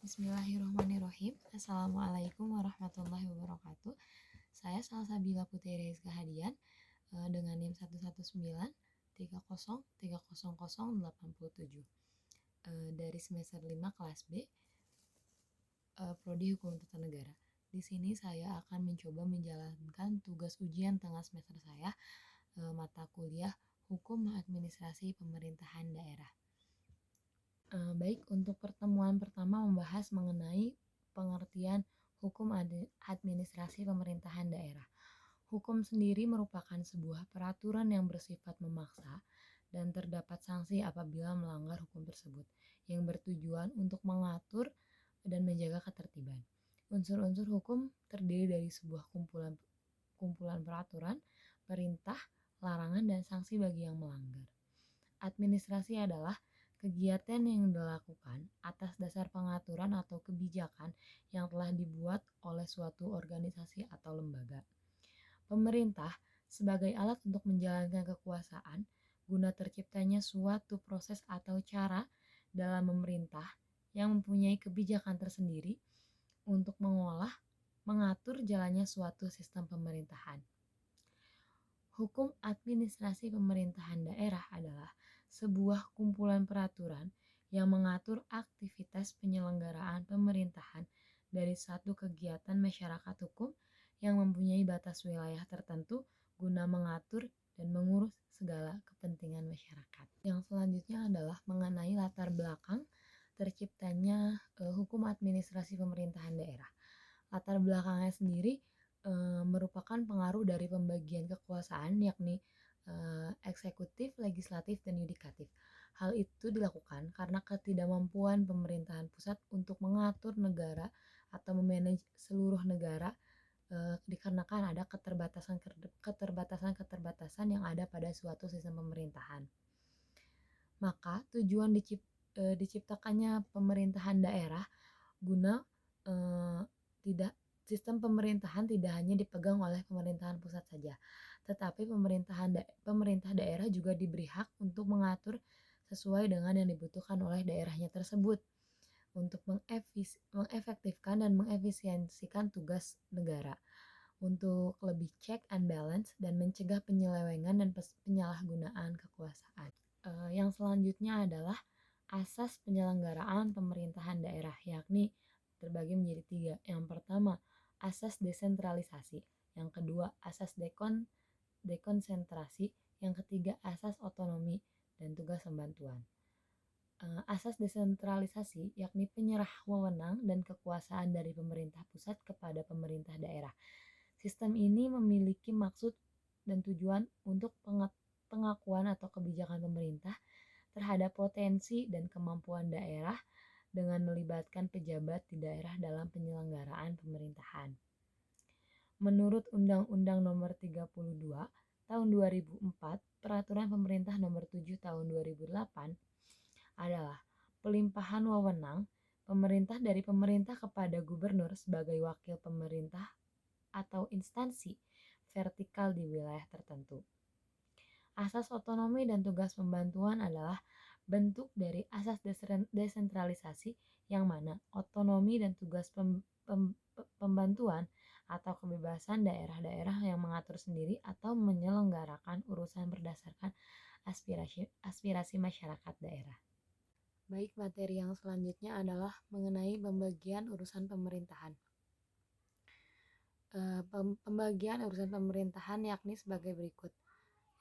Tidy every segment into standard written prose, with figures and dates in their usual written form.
Bismillahirrahmanirrahim. Assalamualaikum warahmatullahi wabarakatuh. Saya Salsabila Putri Rizka Hadian dengan NIM 11930300087 dari semester 5 kelas B, Prodi Hukum Tata Negara. Di sini saya akan mencoba menjalankan tugas ujian tengah semester saya, mata kuliah Hukum Administrasi Pemerintahan Daerah. Baik, untuk pertemuan pertama membahas mengenai pengertian hukum administrasi pemerintahan daerah. Hukum sendiri merupakan sebuah peraturan yang bersifat memaksa dan terdapat sanksi apabila melanggar hukum tersebut, yang bertujuan untuk mengatur dan menjaga ketertiban. Unsur-unsur hukum terdiri dari sebuah kumpulan peraturan, perintah, larangan, dan sanksi bagi yang melanggar. Administrasi adalah kegiatan yang dilakukan atas dasar pengaturan atau kebijakan yang telah dibuat oleh suatu organisasi atau lembaga. Pemerintah sebagai alat untuk menjalankan kekuasaan guna terciptanya suatu proses atau cara dalam memerintah yang mempunyai kebijakan tersendiri untuk mengatur jalannya suatu sistem pemerintahan. Hukum administrasi pemerintahan daerah adalah sebuah kumpulan peraturan yang mengatur aktivitas penyelenggaraan pemerintahan dari satu kegiatan masyarakat hukum yang mempunyai batas wilayah tertentu guna mengatur dan mengurus segala kepentingan masyarakat. Yang selanjutnya adalah mengenai latar belakang terciptanya hukum administrasi pemerintahan daerah. Latar belakangnya sendiri merupakan pengaruh dari pembagian kekuasaan, yakni eksekutif, legislatif, dan yudikatif. Hal itu dilakukan karena ketidakmampuan pemerintahan pusat untuk mengatur negara atau memanage seluruh negara dikarenakan ada keterbatasan yang ada pada suatu sistem pemerintahan. Maka tujuan diciptakannya pemerintahan daerah guna sistem pemerintahan tidak hanya dipegang oleh pemerintahan pusat saja, tetapi pemerintah daerah juga diberi hak untuk mengatur sesuai dengan yang dibutuhkan oleh daerahnya tersebut untuk mengefektifkan dan mengefisiensikan tugas negara, untuk lebih check and balance dan mencegah penyelewengan dan penyalahgunaan kekuasaan. Yang selanjutnya adalah asas penyelenggaraan pemerintahan daerah, yakni terbagi menjadi 3. Yang pertama, asas desentralisasi. Yang kedua, asas dekonsentrasi. Yang ketiga, asas otonomi dan tugas pembantuan. Asas desentralisasi yakni penyerah wewenang dan kekuasaan dari pemerintah pusat kepada pemerintah daerah. Sistem ini memiliki maksud dan tujuan untuk pengakuan atau kebijakan pemerintah terhadap potensi dan kemampuan daerah dengan melibatkan pejabat di daerah dalam penyelenggaraan pemerintahan. Menurut Undang-Undang Nomor 32 Tahun 2004, Peraturan Pemerintah Nomor 7 Tahun 2008 adalah pelimpahan wewenang pemerintah dari pemerintah kepada gubernur sebagai wakil pemerintah atau instansi vertikal di wilayah tertentu. Asas otonomi dan tugas pembantuan adalah bentuk dari asas desentralisasi yang mana otonomi dan tugas pembantuan atau kebebasan daerah-daerah yang mengatur sendiri atau menyelenggarakan urusan berdasarkan aspirasi masyarakat daerah. Baik, materi yang selanjutnya adalah mengenai pembagian urusan pemerintahan. Pembagian urusan pemerintahan yakni sebagai berikut.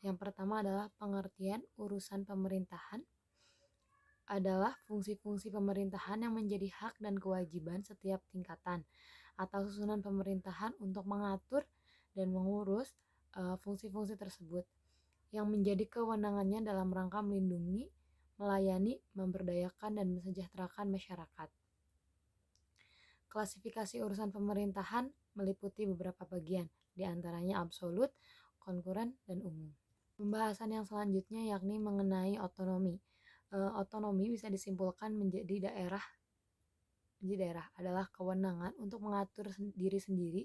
Yang pertama adalah pengertian urusan pemerintahan adalah fungsi-fungsi pemerintahan yang menjadi hak dan kewajiban setiap tingkatan atau susunan pemerintahan untuk mengatur dan mengurus fungsi-fungsi tersebut yang menjadi kewenangannya dalam rangka melindungi, melayani, memberdayakan, dan mensejahterakan masyarakat. Klasifikasi urusan pemerintahan meliputi beberapa bagian, diantaranya absolut, konkuren, dan umum. Pembahasan yang selanjutnya yakni mengenai otonomi. Otonomi bisa disimpulkan menjadi daerah adalah kewenangan untuk mengatur diri sendiri,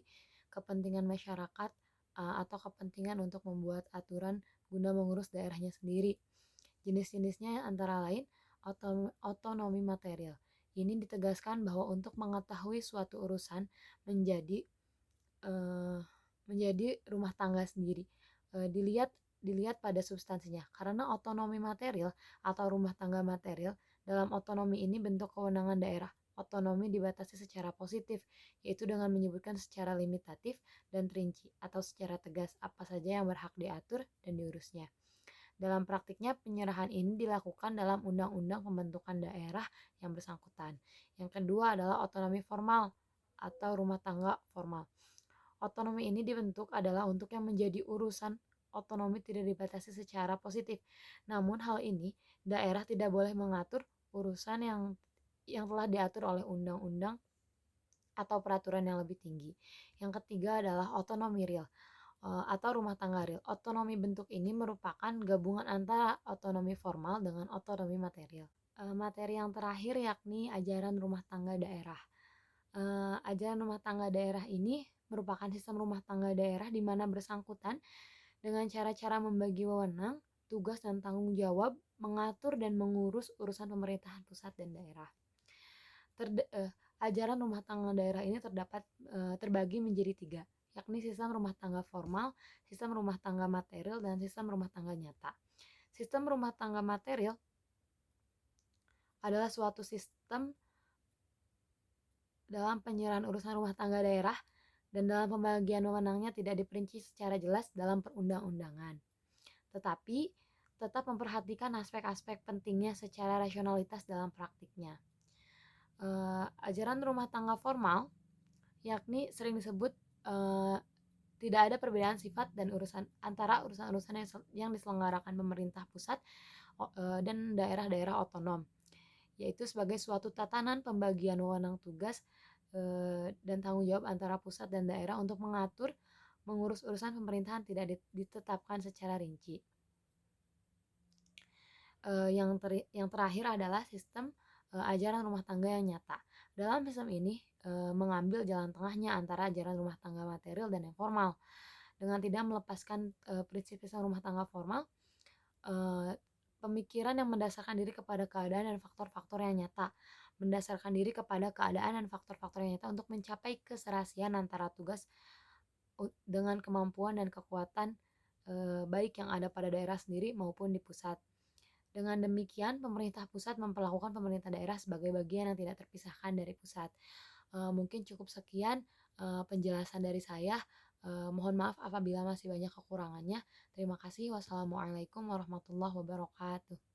kepentingan masyarakat, atau kepentingan untuk membuat aturan guna mengurus daerahnya sendiri. Jenis-jenisnya antara lain otonomi material, Ini ditegaskan bahwa untuk mengetahui suatu urusan menjadi eh, menjadi rumah tangga sendiri. Dilihat dilihat pada substansinya. Karena otonomi material atau rumah tangga material, dalam otonomi ini bentuk kewenangan daerah. Otonomi dibatasi secara positif, yaitu dengan menyebutkan secara limitatif dan terinci atau secara tegas apa saja yang berhak diatur dan diurusnya. Dalam praktiknya, penyerahan ini dilakukan dalam undang-undang pembentukan daerah yang bersangkutan. Yang kedua adalah otonomi formal atau rumah tangga formal. Otonomi ini dibentuk adalah untuk yang menjadi urusan otonomi tidak dibatasi secara positif. Namun hal ini, daerah tidak boleh mengatur urusan yang telah diatur oleh undang-undang atau peraturan yang lebih tinggi. Yang ketiga adalah otonomi real atau rumah tangga real. Otonomi bentuk ini merupakan gabungan antara otonomi formal dengan otonomi material. Materi yang terakhir yakni ajaran rumah tangga daerah. Ajaran rumah tangga daerah ini merupakan sistem rumah tangga daerah di mana bersangkutan dengan cara-cara membagi wewenang, tugas dan tanggung jawab, mengatur dan mengurus urusan pemerintahan pusat dan daerah. Ajaran rumah tangga daerah ini terbagi menjadi tiga, yakni sistem rumah tangga formal, sistem rumah tangga material, dan sistem rumah tangga nyata. Sistem rumah tangga material adalah suatu sistem dalam penyerahan urusan rumah tangga daerah dan dalam pembagian wewenangnya tidak diperinci secara jelas dalam perundang-undangan. Tetapi tetap memperhatikan aspek-aspek pentingnya secara rasionalitas dalam praktiknya. Ajaran rumah tangga formal yakni sering disebut tidak ada perbedaan sifat dan urusan antara urusan-urusan yang diselenggarakan pemerintah pusat dan daerah-daerah otonom, yaitu sebagai suatu tatanan pembagian wewenang tugas dan tanggung jawab antara pusat dan daerah untuk mengatur, mengurus urusan pemerintahan tidak ditetapkan secara rinci. Yang terakhir adalah sistem ajaran rumah tangga yang nyata. Dalam sistem ini mengambil jalan tengahnya antara ajaran rumah tangga material dan yang formal. Dengan tidak melepaskan prinsip sistem rumah tangga formal, pemikiran yang mendasarkan diri kepada keadaan dan faktor-faktor yang nyata, mendasarkan diri kepada keadaan dan faktor-faktor yang nyata untuk mencapai keserasian antara tugas dengan kemampuan dan kekuatan baik yang ada pada daerah sendiri maupun di pusat. Dengan demikian, pemerintah pusat memperlakukan pemerintah daerah sebagai bagian yang tidak terpisahkan dari pusat. Mungkin cukup sekian penjelasan dari saya. Mohon maaf apabila masih banyak kekurangannya. Terima kasih. Wassalamualaikum warahmatullahi wabarakatuh.